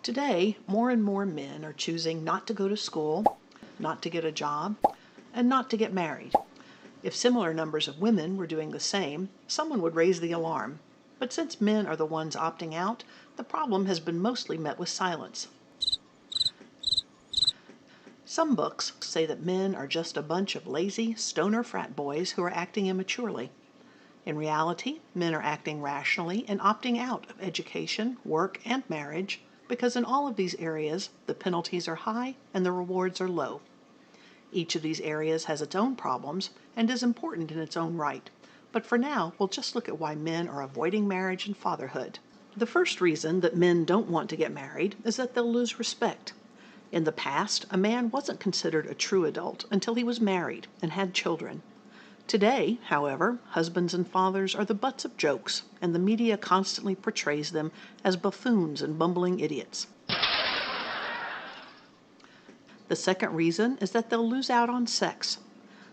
Today, more and more men are choosing not to go to school, not to get a job, and not to get married. If similar numbers of women were doing the same, someone would raise the alarm. But since men are the ones opting out, the problem has been mostly met with silence. Some books say that men are just a bunch of lazy, stoner frat boys who are acting immaturely. In reality, men are acting rationally and opting out of education, work, and marriage because in all of these areas, the penalties are high and the rewards are low. Each of these areas has its own problems and is important in its own right. But for now, we'll just look at why men are avoiding marriage and fatherhood. The first reason that men don't want to get married is that they'll lose respect. In the past, a man wasn't considered a true adult until he was married and had children. Today, however, husbands and fathers are the butts of jokes, and the media constantly portrays them as buffoons and bumbling idiots. The second reason is that they'll lose out on sex.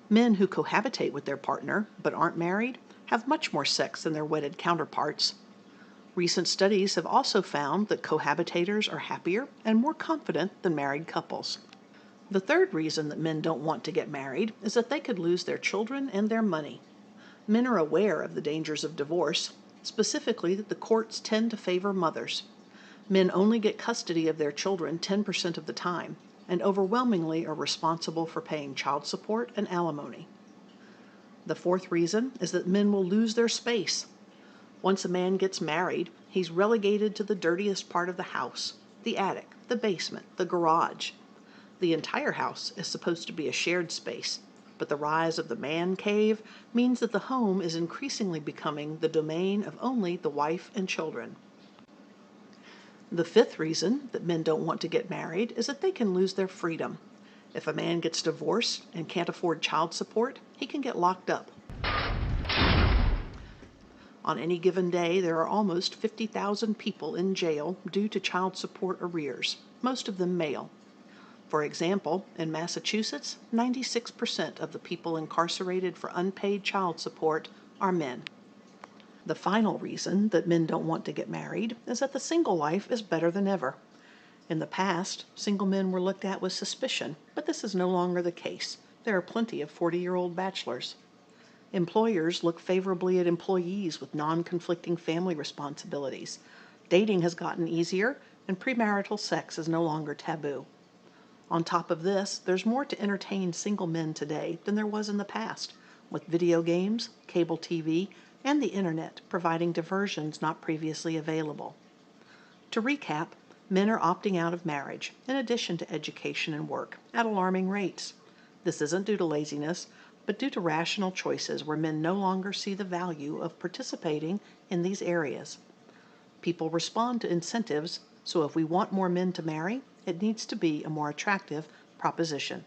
Men who cohabitate with their partner but aren't married have much more sex than their wedded counterparts. Recent studies have also found that cohabitators are happier and more confident than married couples. The third reason that men don't want to get married is that they could lose their children and their money. Men are aware of the dangers of divorce, specifically that the courts tend to favor mothers. Men only get custody of their children 10% of the time, and overwhelmingly are responsible for paying child support and alimony. The fourth reason is that men will lose their space. Once a man gets married, he's relegated to the dirtiest part of the house, the attic, the basement, the garage. The entire house is supposed to be a shared space, but the rise of the man cave means that the home is increasingly becoming the domain of only the wife and children. The fifth reason that men don't want to get married is that they can lose their freedom. If a man gets divorced and can't afford child support, he can get locked up. On any given day, there are almost 50,000 people in jail due to child support arrears, most of them male. For example, in Massachusetts, 96% of the people incarcerated for unpaid child support are men. The final reason that men don't want to get married is that the single life is better than ever. In the past, single men were looked at with suspicion, but this is no longer the case. There are plenty of 40-year-old bachelors. Employers look favorably at employees with non-conflicting family responsibilities. Dating has gotten easier, and premarital sex is no longer taboo. On top of this, there's more to entertain single men today than there was in the past, with video games, cable TV, and the internet providing diversions not previously available. To recap, men are opting out of marriage, in addition to education and work, at alarming rates. This isn't due to laziness, but due to rational choices where men no longer see the value of participating in these areas. People respond to incentives, so if we want more men to marry, it needs to be a more attractive proposition.